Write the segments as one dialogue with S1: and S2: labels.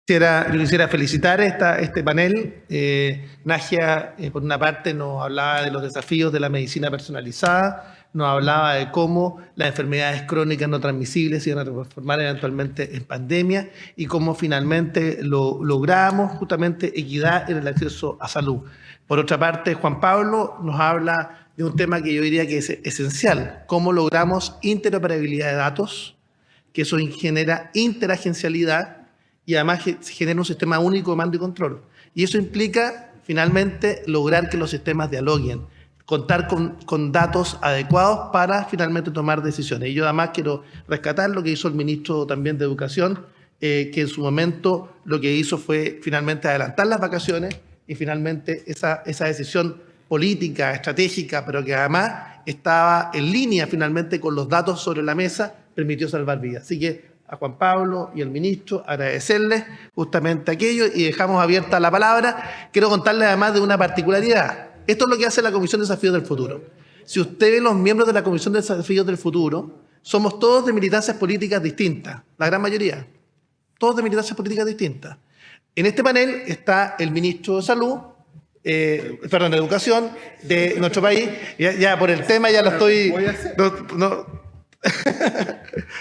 S1: Yo quisiera felicitar este panel. Nagia, por una parte, nos hablaba de los desafíos de la medicina personalizada, nos hablaba de cómo las enfermedades crónicas no transmisibles se iban a transformar eventualmente en pandemia y cómo finalmente logramos justamente equidad en el acceso a salud. Por otra parte, Juan Pablo nos habla de un tema que yo diría que es esencial, cómo logramos interoperabilidad de datos, que eso genera interagencialidad y además se genera un sistema único de mando y control. Y eso implica, finalmente, lograr que los sistemas dialoguen, contar con datos adecuados para finalmente tomar decisiones. Y yo además quiero rescatar lo que hizo el ministro también de Educación, que en su momento lo que hizo fue finalmente adelantar las vacaciones y finalmente esa decisión política, estratégica, pero que además estaba en línea finalmente con los datos sobre la mesa, permitió salvar vidas. Así que a Juan Pablo y al ministro agradecerles justamente aquello y dejamos abierta la palabra. Quiero contarles además de una particularidad. Esto es lo que hace la Comisión de Desafíos del Futuro. Si usted ve los miembros de la Comisión de Desafíos del Futuro, somos todos de militancias políticas distintas, la gran mayoría, todos de militancias políticas distintas. En este panel está el ministro de Salud, de Educación de nuestro país. Ya por el tema ya lo estoy...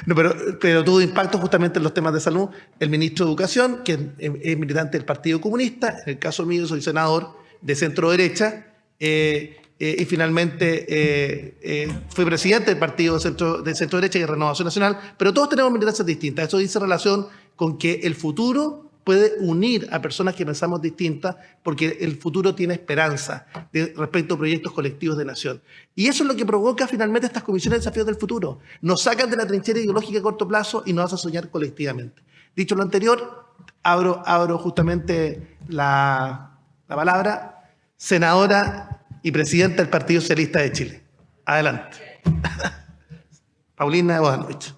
S1: No, pero tuvo impacto justamente en los temas de salud. El ministro de Educación, que es militante del Partido Comunista, en el caso mío soy senador de centro derecha, y finalmente fui presidente del partido de centro derecha y de Renovación Nacional, pero todos tenemos militancias distintas. Eso dice relación con que el futuro puede unir a personas que pensamos distintas, porque el futuro tiene esperanza respecto a proyectos colectivos de nación. Y eso es lo que provoca finalmente estas comisiones de desafíos del futuro. Nos sacan de la trinchera ideológica a corto plazo y nos hacen soñar colectivamente. Dicho lo anterior, abro justamente la palabra, senadora y presidenta del Partido Socialista de Chile. Adelante. Paulina Bodanovich.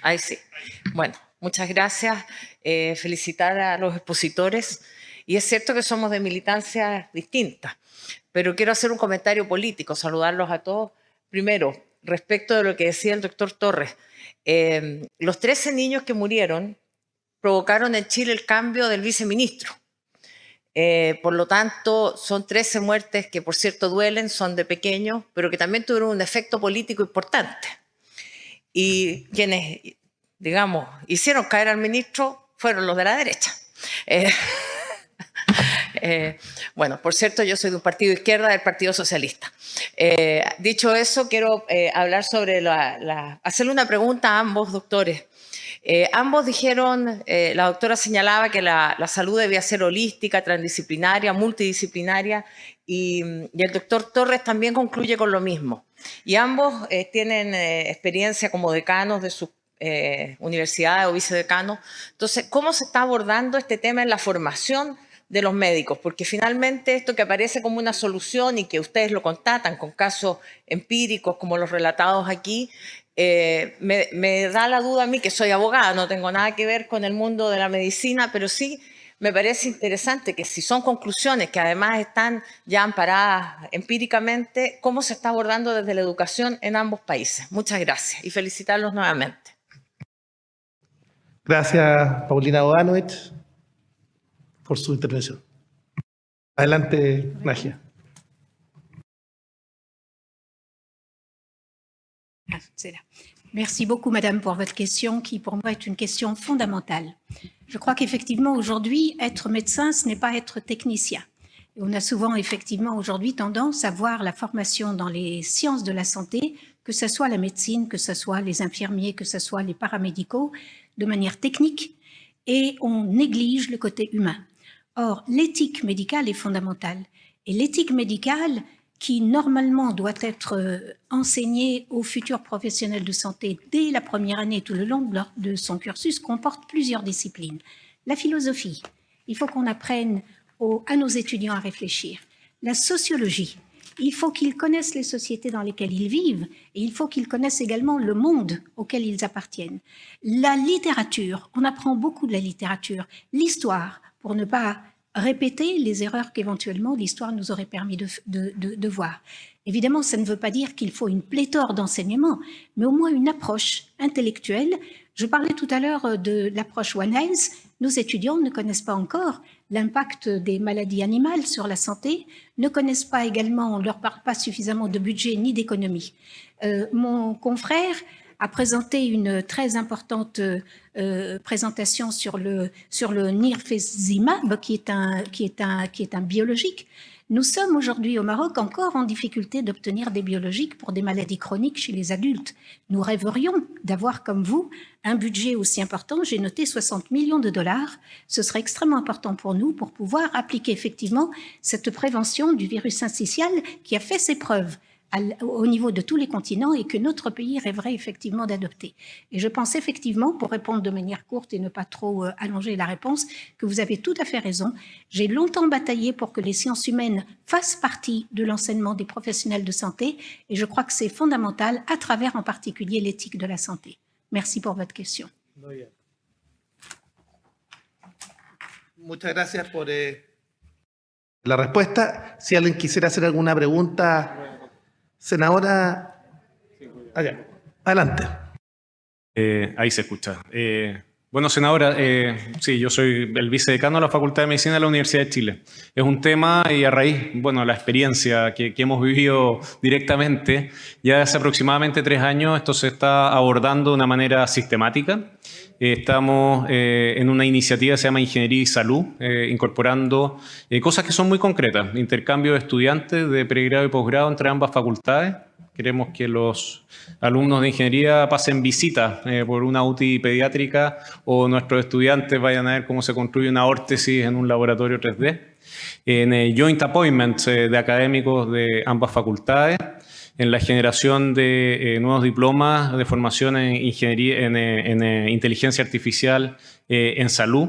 S2: Ahí sí. Bueno, muchas gracias. Felicitar a los expositores. Y es cierto que somos de militancias distintas, pero quiero hacer un comentario político, saludarlos a todos. Primero, respecto de lo que decía el doctor Torres, los 13 niños que murieron provocaron en Chile el cambio del viceministro. Por lo tanto, son 13 muertes que, por cierto, duelen, son de pequeños, pero que también tuvieron un efecto político importante. Y quienes, digamos, hicieron caer al ministro fueron los de la derecha. Bueno, por cierto, yo soy de un partido de izquierda, del Partido Socialista. Dicho eso, quiero hablar sobre hacerle una pregunta a ambos doctores. Ambos dijeron, la doctora señalaba que la salud debía ser holística, transdisciplinaria, multidisciplinaria, y el doctor Torres también concluye con lo mismo. Y ambos tienen experiencia como decanos de sus universidades o vicedecanos. Entonces, ¿cómo se está abordando este tema en la formación de los médicos? Porque finalmente esto que aparece como una solución y que ustedes lo constatan con casos empíricos como los relatados aquí, me da la duda a mí, que soy abogada, no tengo nada que ver con el mundo de la medicina, pero sí me parece interesante que si son conclusiones que además están ya amparadas empíricamente, ¿cómo se está abordando desde la educación en ambos países? Muchas gracias y felicitarlos nuevamente.
S1: Gracias, Paulina Bodanovich, por su intervención. Adelante, Nagia.
S3: Merci beaucoup, Madame, pour votre question qui, pour moi, est une question fondamentale. Je crois qu'effectivement, aujourd'hui, être médecin, ce n'est pas être technicien. Et on a souvent, effectivement, aujourd'hui, tendance à voir la formation dans les sciences de la santé, que ce soit la médecine, que ce soit les infirmiers, que ce soit les paramédicaux, de manière technique, et on néglige le côté humain. Or, l'éthique médicale est fondamentale. Et l'éthique médicale, qui normalement doit être enseignée aux futurs professionnels de santé dès la première année, tout le long de son cursus, comporte plusieurs disciplines. La philosophie, il faut qu'on apprenne à nos étudiants à réfléchir. La sociologie, il faut qu'ils connaissent les sociétés dans lesquelles ils vivent et il faut qu'ils connaissent également le monde auquel ils appartiennent. La littérature, on apprend beaucoup de la littérature. L'histoire, pour ne pas répéter les erreurs qu'éventuellement l'histoire nous aurait permis de voir. Évidemment, ça ne veut pas dire qu'il faut une pléthore d'enseignements, mais au moins une approche intellectuelle. Je parlais tout à l'heure de l'approche One Health. Nos étudiants ne connaissent pas encore l'impact des maladies animales sur la santé, ne connaissent pas également, on ne leur parle pas suffisamment de budget ni d'économie. Mon confrère a présenté une très importante présentation sur le nirfezimab, qui est un biologique. Nous sommes aujourd'hui au Maroc encore en difficulté d'obtenir des biologiques pour des maladies chroniques chez les adultes. Nous rêverions d'avoir comme vous un budget aussi important. J'ai noté 60 millions de dollars. Ce serait extrêmement important pour nous pour pouvoir appliquer effectivement cette prévention du virus syncytial qui a fait ses preuves au niveau de tous les continents et que notre pays rêverait effectivement d'adopter. Et je pense effectivement, pour répondre de manière courte et ne pas trop allonger la réponse, que vous avez tout à fait raison. J'ai longtemps bataillé pour que les sciences humaines fassent partie de l'enseignement des professionnels de santé et je crois que c'est fondamental à travers en particulier l'éthique de la santé. Merci pour votre question.
S1: Muchas gracias por la respuesta. Si alguien quisiera hacer alguna pregunta... Senadora, allá, adelante.
S4: Ahí se escucha. Bueno, senadora, sí, yo soy el vicedecano de la Facultad de Medicina de la Universidad de Chile. Es un tema y a raíz, bueno, la experiencia que hemos vivido directamente, ya hace aproximadamente 3 años esto se está abordando de una manera sistemática. Estamos en una iniciativa que se llama Ingeniería y Salud, incorporando cosas que son muy concretas. Intercambio de estudiantes de pregrado y posgrado entre ambas facultades. Queremos que los alumnos de ingeniería pasen visitas por una UTI pediátrica o nuestros estudiantes vayan a ver cómo se construye una órtesis en un laboratorio 3D. En joint appointments de académicos de ambas facultades. En la generación de nuevos diplomas de formación en ingeniería, en inteligencia artificial, en salud,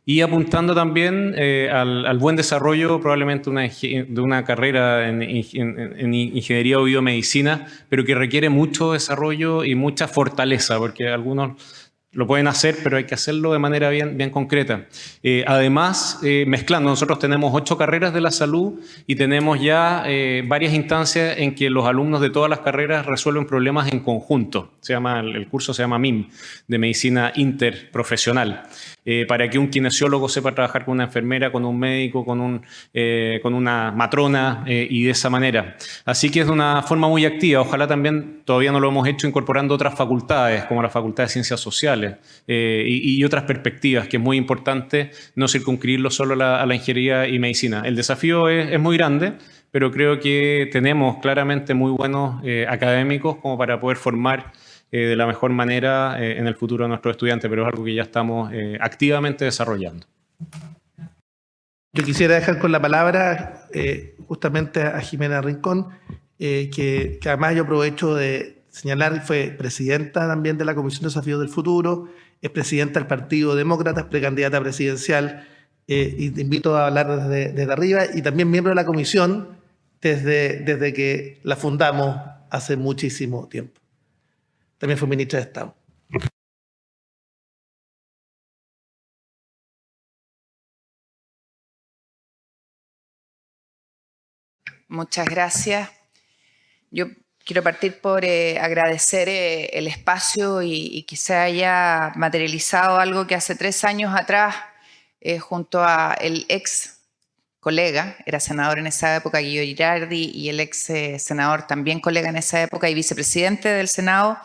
S4: y apuntando también al buen desarrollo probablemente de una carrera en ingeniería o biomedicina, pero que requiere mucho desarrollo y mucha fortaleza, porque algunos lo pueden hacer, pero hay que hacerlo de manera bien concreta. Además, mezclando, nosotros tenemos 8 carreras de la salud y tenemos ya varias instancias en que los alumnos de todas las carreras resuelven problemas en conjunto. El curso se llama MIM, de Medicina Interprofesional. Para que un kinesiólogo sepa trabajar con una enfermera, con un médico, con una matrona y de esa manera. Así que es de una forma muy activa. Ojalá también, todavía no lo hemos hecho, incorporando otras facultades, como la Facultad de Ciencias Sociales y otras perspectivas, que es muy importante no circunscribirlo solo a la ingeniería y medicina. El desafío es muy grande, pero creo que tenemos claramente muy buenos académicos como para poder formar de la mejor manera en el futuro de nuestros estudiantes, pero es algo que ya estamos activamente desarrollando.
S1: Yo quisiera dejar con la palabra justamente a Jimena Rincón, que además yo aprovecho de señalar, fue presidenta también de la Comisión de Desafíos del Futuro, es presidenta del Partido Demócrata, precandidata presidencial, y te invito a hablar desde arriba, y también miembro de la comisión desde que la fundamos hace muchísimo tiempo. También fue ministra de Estado.
S2: Muchas gracias. Yo quiero partir por agradecer el espacio y que se haya materializado algo que hace 3 años atrás, junto a el ex colega, era senador en esa época, Guido Girardi, y el ex senador también colega en esa época y vicepresidente del Senado,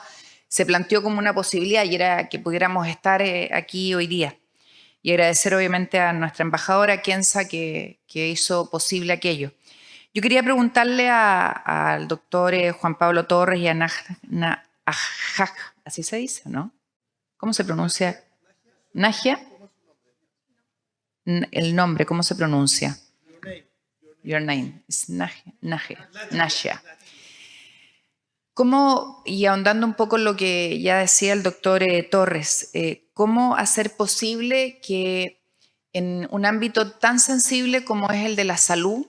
S2: se planteó como una posibilidad y era que pudiéramos estar aquí hoy día. Y agradecer obviamente a nuestra embajadora, Kenza, que hizo posible aquello. Yo quería preguntarle al doctor Juan Pablo Torres y a Najah, así se dice, ¿no? ¿Cómo se pronuncia? ¿Najah? El nombre, ¿cómo se pronuncia? Your name. Es Najah. ¿Cómo, y ahondando un poco en lo que ya decía el doctor Torres, cómo hacer posible que en un ámbito tan sensible como es el de la salud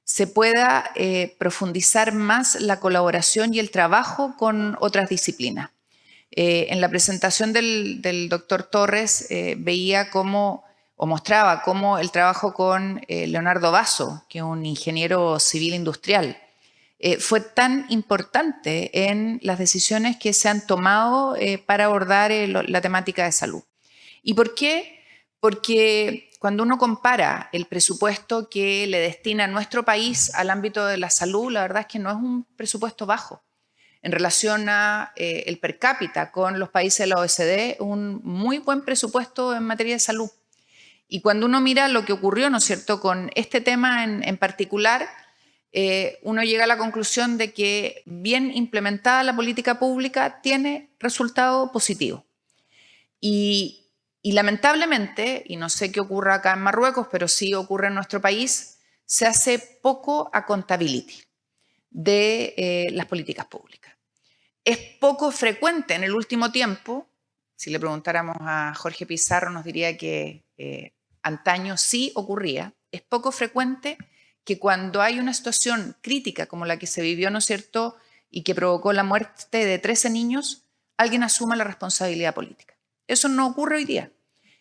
S2: se pueda profundizar más la colaboración y el trabajo con otras disciplinas? En la presentación del doctor Torres veía cómo o mostraba cómo el trabajo con Leonardo Basso, que es un ingeniero civil industrial, fue tan importante en las decisiones que se han tomado para abordar la temática de salud. ¿Y por qué? Porque cuando uno compara el presupuesto que le destina nuestro país al ámbito de la salud, la verdad es que no es un presupuesto bajo. En relación a el per cápita con los países de la OECD, un muy buen presupuesto en materia de salud. Y cuando uno mira lo que ocurrió, ¿no es cierto?, con este tema en particular, uno llega a la conclusión de que bien implementada la política pública tiene resultado positivo. Y lamentablemente, y no sé qué ocurre acá en Marruecos, pero sí ocurre en nuestro país, se hace poco accountability de las políticas públicas. Es poco frecuente en el último tiempo, si le preguntáramos a Jorge Pizarro nos diría que antaño sí ocurría, es poco frecuente que cuando hay una situación crítica como la que se vivió, ¿no es cierto?, y que provocó la muerte de 13 niños, alguien asuma la responsabilidad política. Eso no ocurre hoy día.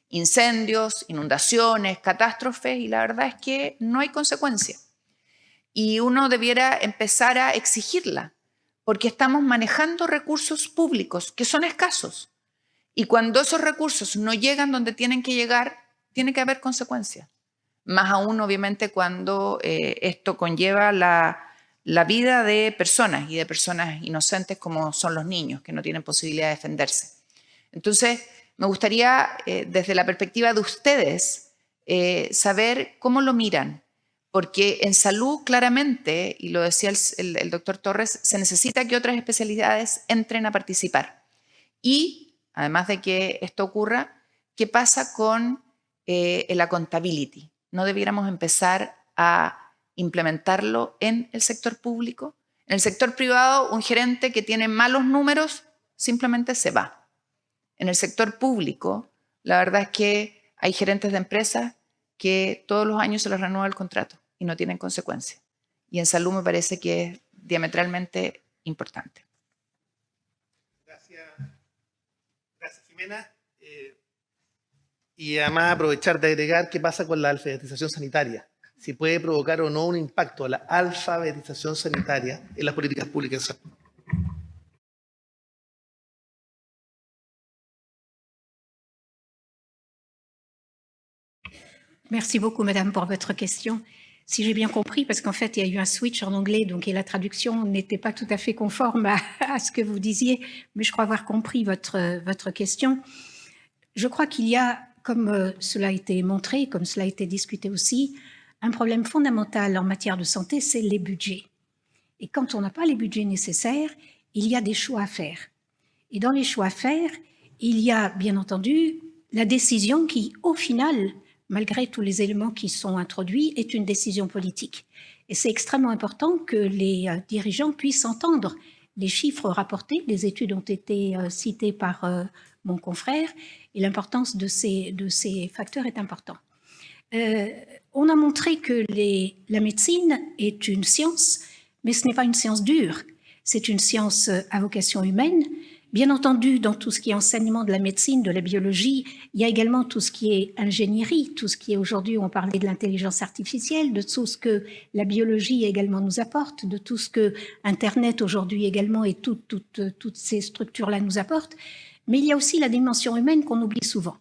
S2: Incendios, inundaciones, catástrofes, y la verdad es que no hay consecuencia. Y uno debiera empezar a exigirla, porque estamos manejando recursos públicos que son escasos. Y cuando esos recursos no llegan donde tienen que llegar, tiene que haber consecuencias. Más aún, obviamente, cuando esto conlleva la vida de personas y de personas inocentes como son los niños, que no tienen posibilidad de defenderse. Entonces, me gustaría, desde la perspectiva de ustedes, saber cómo lo miran. Porque en salud, claramente, y lo decía el doctor Torres, se necesita que otras especialidades entren a participar. Y, además de que esto ocurra, ¿qué pasa con el accountability? ¿No debiéramos empezar a implementarlo en el sector público? En el sector privado, un gerente que tiene malos números simplemente se va. En el sector público, la verdad es que hay gerentes de empresas que todos los años se les renueva el contrato y no tienen consecuencias. Y en salud me parece que es diametralmente importante.
S1: Gracias, Jimena. Y además aprovechar de agregar qué pasa con la alfabetización sanitaria. Si puede provocar o no un impacto a la alfabetización sanitaria en las políticas públicas de salud.
S3: Merci beaucoup, Madame, pour votre question. Si j'ai bien compris, parce qu'en fait, il y a eu un switch en anglais, donc et la traduction n'était pas tout à fait conforme à ce que vous disiez, mais je crois avoir compris votre question. Je crois qu'il y a, comme cela a été montré, comme cela a été discuté aussi, un problème fondamental en matière de santé, c'est les budgets. Et quand on n'a pas les budgets nécessaires, il y a des choix à faire. Et dans les choix à faire, il y a bien entendu la décision qui, au final, malgré tous les éléments qui sont introduits, est une décision politique. Et c'est extrêmement important que les dirigeants puissent entendre les chiffres rapportés. Les études ont été citées par mon confrère, et l'importance de ces facteurs est importante. On a montré que la médecine est une science, mais ce n'est pas une science dure. C'est une science à vocation humaine. Bien entendu, dans tout ce qui est enseignement de la médecine, de la biologie, il y a également tout ce qui est ingénierie, tout ce qui est aujourd'hui, on parlait de l'intelligence artificielle, de tout ce que la biologie également nous apporte, de tout ce que Internet aujourd'hui également et toutes ces structures-là nous apportent. Mais il y a aussi la dimension humaine qu'on oublie souvent.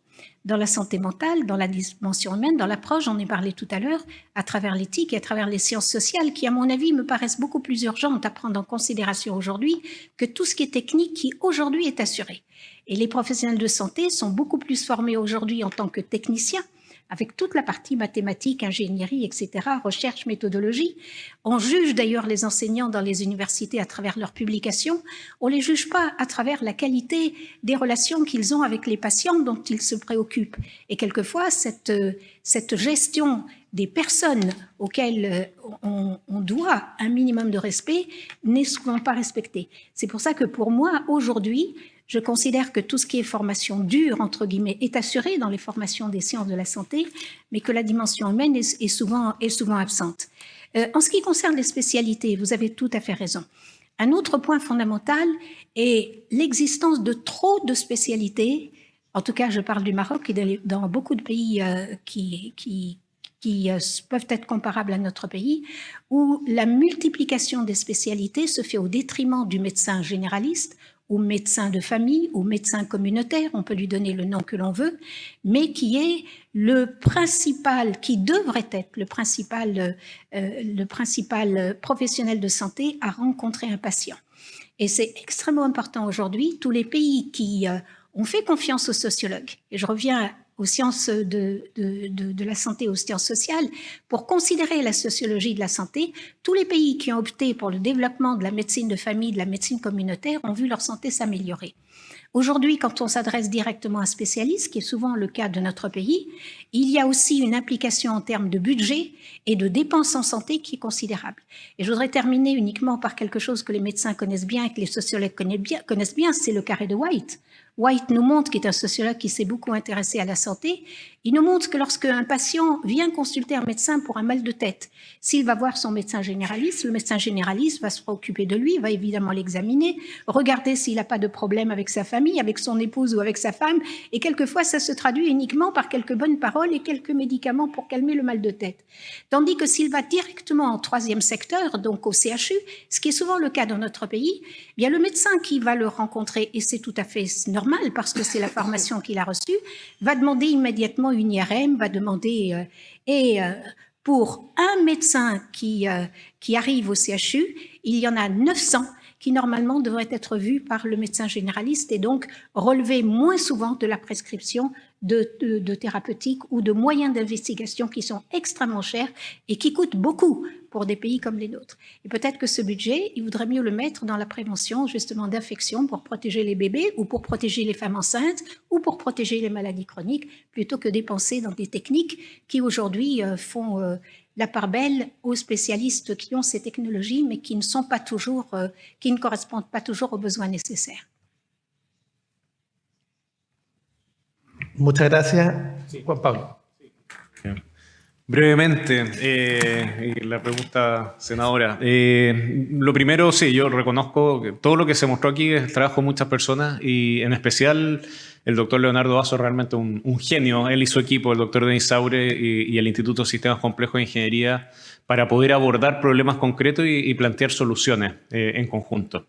S3: Dans la santé mentale, dans la dimension humaine, dans l'approche, j'en ai parlé tout à l'heure, à travers l'éthique et à travers les sciences sociales, qui, à mon avis, me paraissent beaucoup plus urgentes à prendre en considération aujourd'hui que tout ce qui est technique qui, aujourd'hui, est assuré. Et les professionnels de santé sont beaucoup plus formés aujourd'hui en tant que techniciens, avec toute la partie mathématiques, ingénierie, etc., recherche, méthodologie. On juge d'ailleurs les enseignants dans les universités à travers leurs publications. On ne les juge pas à travers la qualité des relations qu'ils ont avec les patients dont ils se préoccupent. Et quelquefois, cette gestion des personnes auxquelles on doit un minimum de respect n'est souvent pas respectée. C'est pour ça que pour moi, aujourd'hui, je considère que tout ce qui est formation dure, entre guillemets, est assuré dans les formations des sciences de la santé, mais que la dimension humaine est souvent absente. En ce qui concerne les spécialités, vous avez tout à fait raison. Un autre point fondamental est l'existence de trop de spécialités En tout cas, je parle du Maroc et dans beaucoup de pays qui peuvent être comparables à notre pays, où la multiplication des spécialités se fait au détriment du médecin généraliste, ou médecin de famille, ou médecin communautaire, on peut lui donner le nom que l'on veut, mais qui est le principal, qui devrait être le principal professionnel de santé à rencontrer un patient. Et c'est extrêmement important aujourd'hui. Tous les pays qui ont fait confiance aux sociologues, et je reviens aux sciences de la santé, aux sciences sociales, pour considérer la sociologie de la santé, tous les pays qui ont opté pour le développement de la médecine de famille, de la médecine communautaire, ont vu leur santé s'améliorer. Aujourd'hui, quand on s'adresse directement à un spécialiste, ce qui est souvent le cas de notre pays, il y a aussi une implication en termes de budget et de dépenses en santé qui est considérable. Et je voudrais terminer uniquement par quelque chose que les médecins connaissent bien et que les sociologues connaissent bien, c'est le carré de White. White nous montre, qui est un sociologue qui s'est beaucoup intéressé à la santé, il nous montre que lorsque un patient vient consulter un médecin pour un mal de tête, s'il va voir son médecin généraliste, le médecin généraliste va se préoccuper de lui, va évidemment l'examiner, regarder s'il n'a pas de problème avec sa famille, avec son épouse ou avec sa femme, et quelquefois ça se traduit uniquement par quelques bonnes paroles et quelques médicaments pour calmer le mal de tête. Tandis que s'il va directement en troisième secteur, donc au CHU, ce qui est souvent le cas dans notre pays, il y a le médecin qui va le rencontrer, et c'est tout à fait normal parce que c'est la formation qu'il a reçue, va demander immédiatement une IRM, va demander... pour un médecin qui arrive au CHU, il y en a 900 qui normalement devraient être vus par le médecin généraliste et donc relever moins souvent de la prescription de thérapeutiques ou de moyens d'investigation qui sont extrêmement chers et qui coûtent beaucoup pour des pays comme les nôtres. Et peut-être que ce budget, il vaudrait mieux le mettre dans la prévention justement d'infections pour protéger les bébés ou pour protéger les femmes enceintes ou pour protéger les maladies chroniques plutôt que dépenser dans des techniques qui aujourd'hui font la part belle aux spécialistes qui ont ces technologies mais qui ne sont pas toujours, qui ne correspondent pas toujours aux besoins nécessaires.
S1: Muchas gracias, Juan Pablo.
S4: Brevemente, y la pregunta, senadora. Lo primero, sí, yo reconozco que todo lo que se mostró aquí es el trabajo de muchas personas y en especial el doctor Leonardo Basso es realmente un genio. Él y su equipo, el doctor Denis Saure y el Instituto de Sistemas Complejos de Ingeniería, para poder abordar problemas concretos y plantear soluciones en conjunto.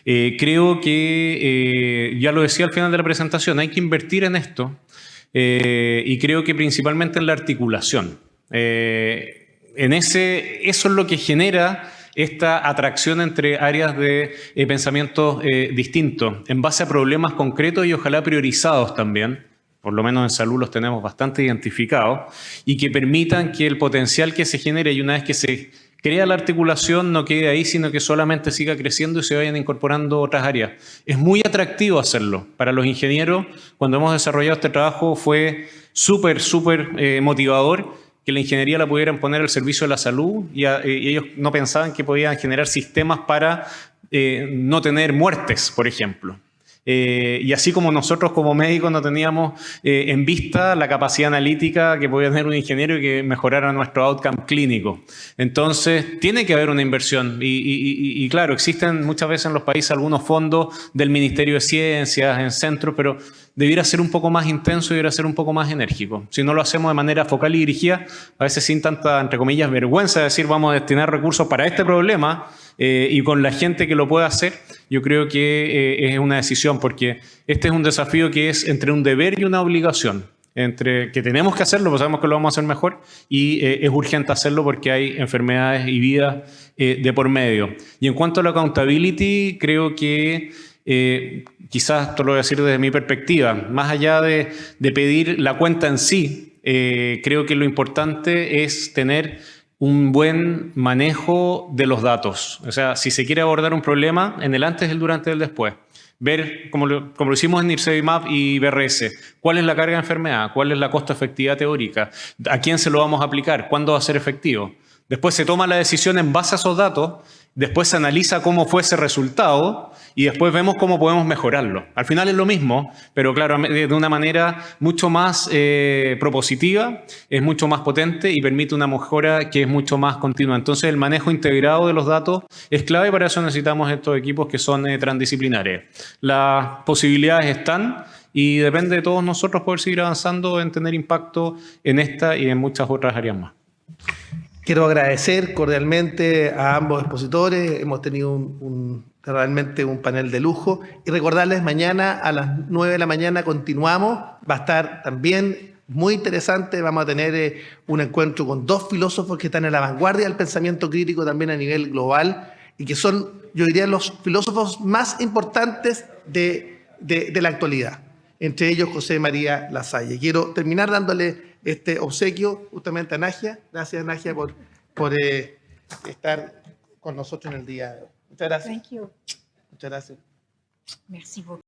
S4: Creo que, ya lo decía al final de la presentación, hay que invertir en esto y creo que principalmente en la articulación. Eso es lo que genera esta atracción entre áreas de pensamientos distintos, en base a problemas concretos y ojalá priorizados también, por lo menos en salud los tenemos bastante identificados, y que permitan que el potencial que se genere y una vez que se crea la articulación no quede ahí, sino que solamente siga creciendo y se vayan incorporando otras áreas. Es muy atractivo hacerlo. Para los ingenieros, cuando hemos desarrollado este trabajo fue súper motivador que la ingeniería la pudieran poner al servicio de la salud y ellos no pensaban que podían generar sistemas para no tener muertes, por ejemplo. Y así como nosotros como médicos no teníamos en vista la capacidad analítica que podía tener un ingeniero y que mejorara nuestro outcome clínico. Entonces, tiene que haber una inversión. Y claro, existen muchas veces en los países algunos fondos del Ministerio de Ciencias, en centros, pero debiera ser un poco más intenso y debiera ser un poco más enérgico. Si no lo hacemos de manera focal y dirigida, a veces sin tanta, entre comillas, vergüenza de decir vamos a destinar recursos para este problema y con la gente que lo pueda hacer, yo creo que es una decisión, porque este es un desafío que es entre un deber y una obligación, entre que tenemos que hacerlo, pues sabemos que lo vamos a hacer mejor, y es urgente hacerlo porque hay enfermedades y vidas de por medio. Y en cuanto a la accountability, creo que quizás esto lo voy a decir desde mi perspectiva, más allá de pedir la cuenta en sí, creo que lo importante es tener un buen manejo de los datos. O sea, si se quiere abordar un problema, en el antes, el durante y el después. Ver, como lo hicimos en Nirsevimab y BRS, cuál es la carga de enfermedad, cuál es la costo-efectividad teórica, a quién se lo vamos a aplicar, cuándo va a ser efectivo. Después se toma la decisión en base a esos datos, después se analiza cómo fue ese resultado y después vemos cómo podemos mejorarlo. Al final es lo mismo, pero claro, de una manera mucho más propositiva, es mucho más potente y permite una mejora que es mucho más continua. Entonces el manejo integrado de los datos es clave y para eso necesitamos estos equipos que son transdisciplinares. Las posibilidades están y depende de todos nosotros poder seguir avanzando en tener impacto en esta y en muchas otras áreas más.
S1: Quiero agradecer cordialmente a ambos expositores. Hemos tenido realmente un panel de lujo. Y recordarles, mañana a las 9 de la mañana continuamos. Va a estar también muy interesante. Vamos a tener un encuentro con dos filósofos que están en la vanguardia del pensamiento crítico también a nivel global y que son, yo diría, los filósofos más importantes de la actualidad. Entre ellos, José María Lasalle. Quiero terminar dándole este obsequio justamente a Nagia. Gracias, Nagia, por estar con nosotros en el día de hoy. Muchas gracias.
S3: Thank you.
S1: Muchas gracias.
S3: Merci beaucoup.